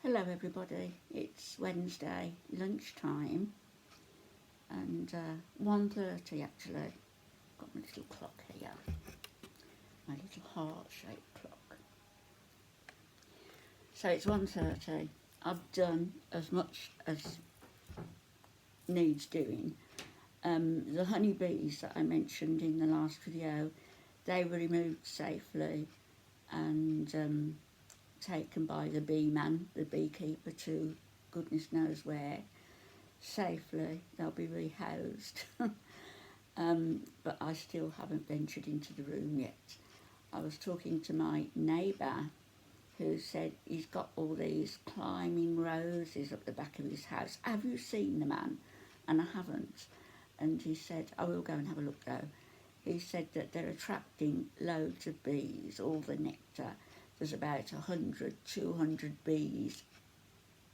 Hello everybody, it's Wednesday lunchtime and 1:30 actually. Got my little clock here, my little heart-shaped clock. So it's 1:30. I've done as much as needs doing. The honeybees that I mentioned in the last video, they were removed safely and taken by the bee man, the beekeeper, to goodness knows where, safely. They'll be rehoused. But I still haven't ventured into the room yet. I was talking to my neighbour who said he's got all these climbing roses up the back of his house. Have you seen the man? And I haven't. And he said, I will go and have a look though. He said that they're attracting loads of bees, all the nectar. There's about 100, 200 bees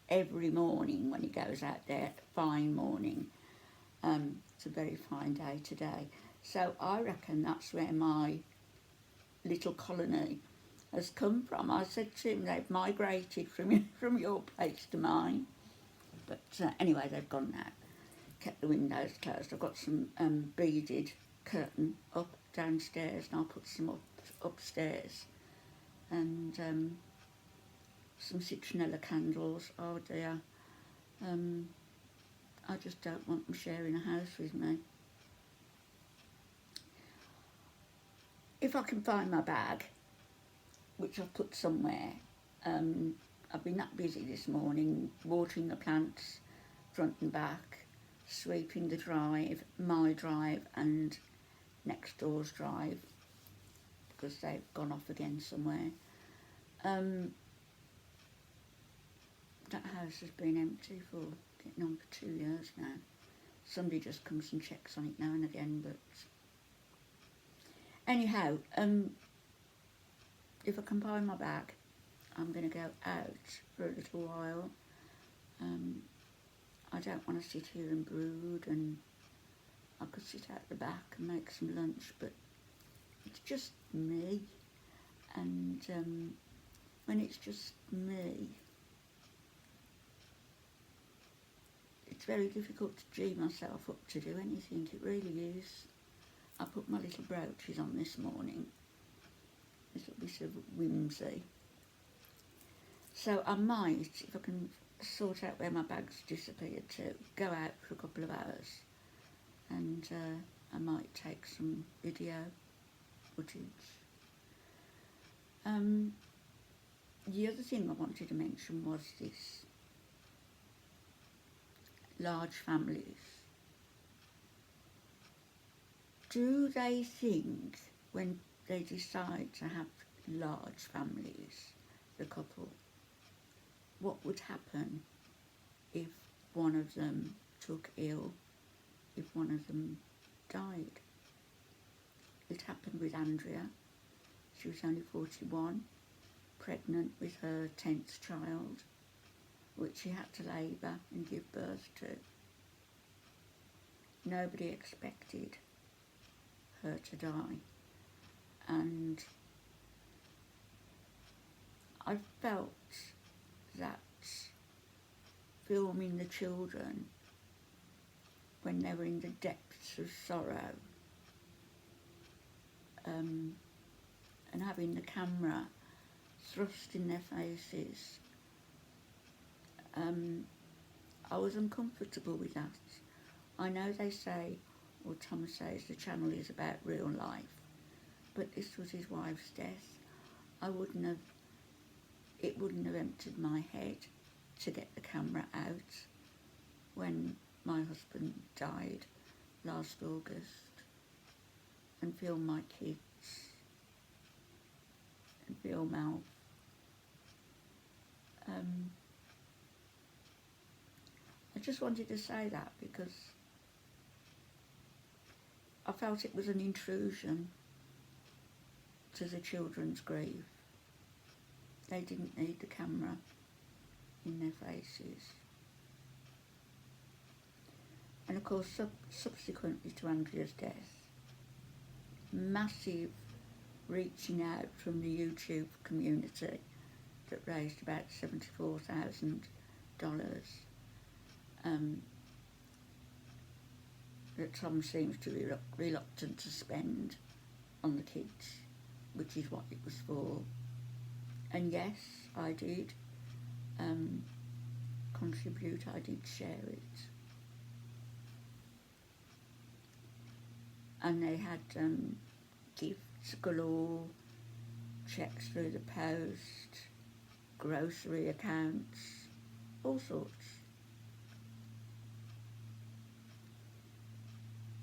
every morning when he goes out there. Fine morning. It's a very fine day today. So I reckon that's where my little colony has come from. I said to him, they've migrated from your place to mine. But anyway, they've gone now. Kept the windows closed. I've got some beaded curtain up downstairs and I'll put some upstairs. And some citronella candles. Oh dear. I just don't want them sharing a house with me. If I can find my bag, which I've put somewhere, I've been that busy this morning, watering the plants front and back, sweeping the drive, my drive and next door's drive, because they've gone off again somewhere. That house has been empty for getting on for 2 years now. Somebody just comes and checks on it now and again, but anyhow, if I can find my bag, I'm going to go out for a little while. I don't want to sit here and brood, and I could sit out the back and make some lunch, but it's just me, and when it's just me, it's very difficult to G myself up to do anything. It really is. I put my little brooches on this morning, a little bit of whimsy. So I might, if I can sort out where my bag's disappeared to, go out for a couple of hours and I might take some video footage. The other thing I wanted to mention was this. Large families. Do they think when they decide to have large families, the couple, what would happen if one of them took ill, if one of them died? It happened with Andrea. She was only 41, pregnant with her 10th child, which she had to labour and give birth to. Nobody expected her to die, and I felt that filming the children when they were in the depths of sorrow, and having the camera thrust in their faces, I was uncomfortable with that. I know they say, or Tom says, the channel is about real life, but this was his wife's death. It wouldn't have entered my head to get the camera out when my husband died last August and film my kids and film Alf. I just wanted to say that because I felt it was an intrusion to the children's grief. They didn't need the camera in their faces. And of course, subsequently to Andrea's death, massive reaching out from the YouTube community that raised about $74,000 that Tom seems to be reluctant to spend on the kids, which is what it was for. And yes, I did contribute, I did share it. And they had gifts galore, checks through the post, grocery accounts, all sorts.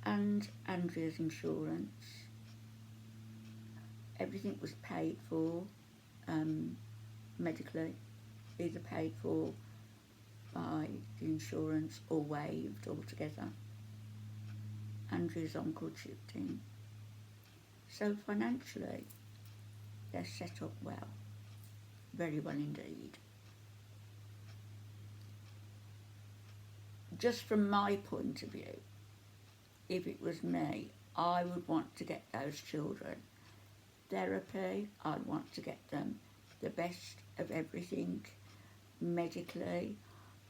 And Andrea's insurance. Everything was paid for medically, either paid for by the insurance or waived altogether. Andrea's uncle chipped in. So financially, they're set up well, very well indeed. Just from my point of view, if it was me, I would want to get those children therapy. I'd want to get them the best of everything medically.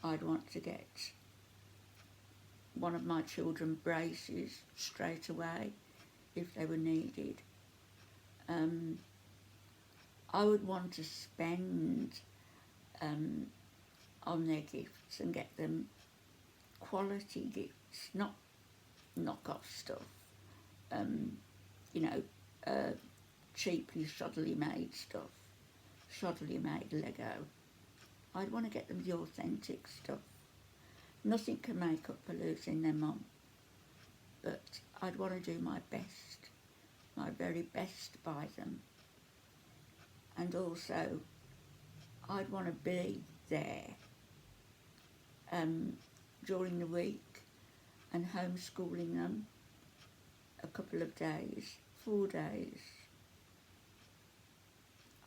I'd want to get one of my children braces straight away if they were needed. I would want to spend on their gifts and get them quality gifts, not knock-off stuff, cheaply, shoddily made stuff, shoddily made Lego. I'd want to get them the authentic stuff. Nothing can make up for losing their mum, but I'd want to do my best, my very best by them. And also, I'd want to be there during the week and homeschooling them a couple of days, 4 days.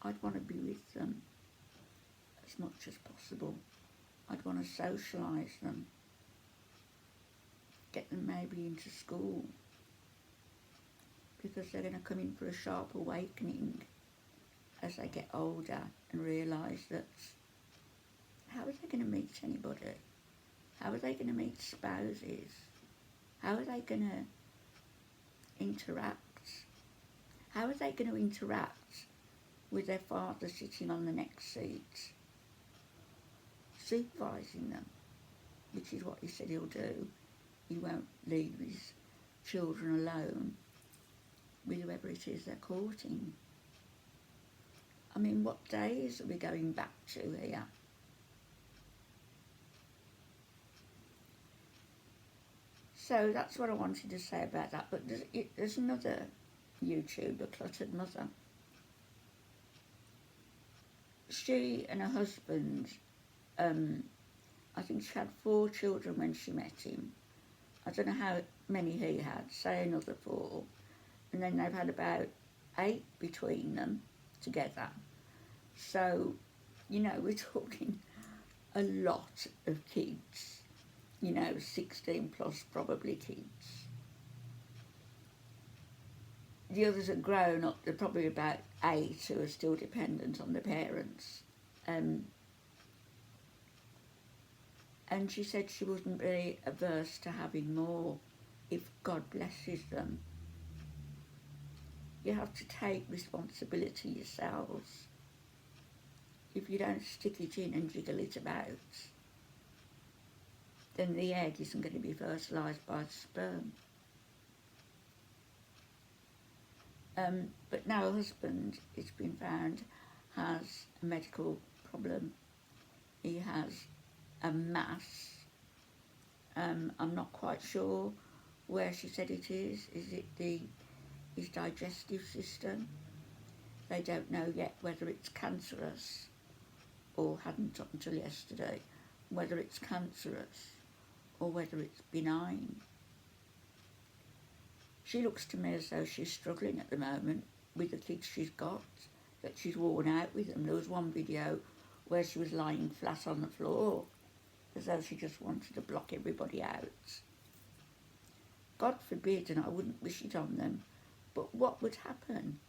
I'd want to be with them as much as possible. I'd want to socialise them, get them maybe into school, because they're going to come in for a sharp awakening as they get older and realise that how are they going to meet anybody? How are they going to meet spouses? How are they going to interact? How are they going to interact with their father sitting on the next seat, supervising them, which is what he said he'll do. He won't leave his children alone with whoever it is they're courting. I mean, what days are we going back to here? So that's what I wanted to say about that. But there's another YouTuber, Cluttered Mother. She and her husband, I think she had 4 children when she met him. I don't know how many he had, say another 4. And then they've had about 8 between them together. So, we're talking a lot of kids, 16 plus probably kids. The others are grown up, they're probably about 8 who are still dependent on their parents. And she said she wouldn't be averse to having more if God blesses them. You have to take responsibility yourselves. If you don't stick it in and jiggle it about, then the egg isn't going to be fertilised by the sperm. But now her husband, it's been found, has a medical problem. He has a mass. I'm not quite sure where she said it is. Is it his digestive system? They don't know yet whether it's cancerous, or hadn't up until yesterday, whether it's cancerous or whether it's benign. She looks to me as though she's struggling at the moment with the kids she's got, that she's worn out with them. There was one video where she was lying flat on the floor, as though she just wanted to block everybody out. God forbid, and I wouldn't wish it on them, but what would happen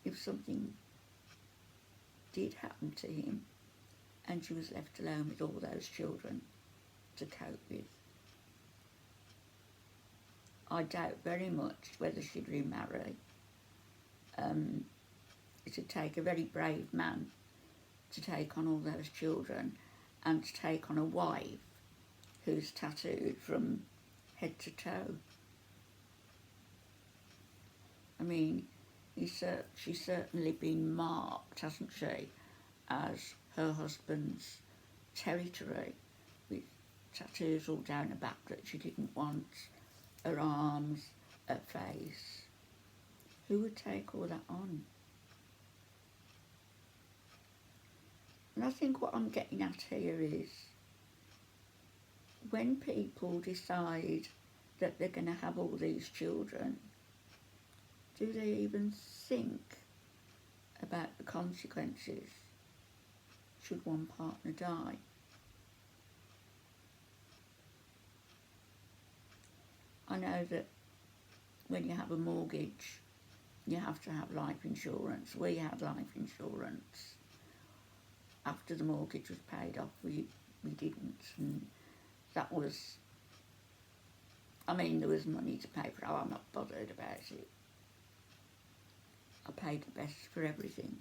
if something did happen to him and she was left alone with all those children to cope with. I doubt very much whether she'd remarry. It would take a very brave man to take on all those children and to take on a wife who's tattooed from head to toe. I mean, she's certainly been marked, hasn't she, as her husband's territory, with tattoos all down her back that she didn't want, her arms, her face. Who would take all that on? And I think what I'm getting at here is, when people decide that they're going to have all these children, do they even think about the consequences should one partner die? I know that when you have a mortgage, you have to have life insurance. We had life insurance. After the mortgage was paid off, we didn't, and that was, I mean, there was money to pay for it. I'm not bothered about it. I paid the best for everything.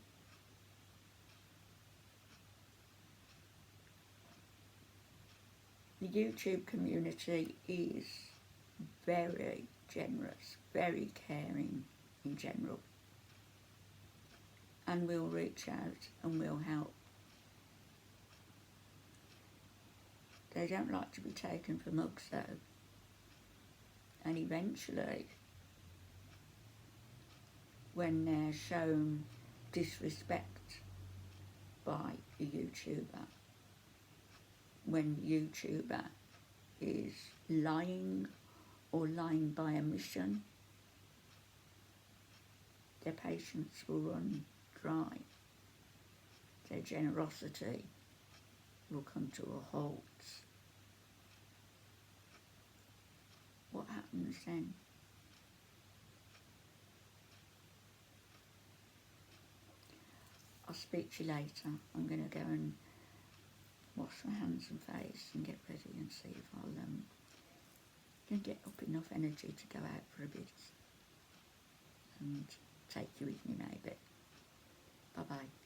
The YouTube community is very generous, very caring in general, and we'll reach out and we'll help. They don't like to be taken for mugs though, and eventually, when they're shown disrespect by a YouTuber, when the YouTuber is lying or lying by omission, their patience will run dry. Their generosity will come to a halt. What happens then? I'll speak to you later. I'm going to go and wash my hands and face and get ready and see if I'll can get up enough energy to go out for a bit and take you with me maybe. Bye bye.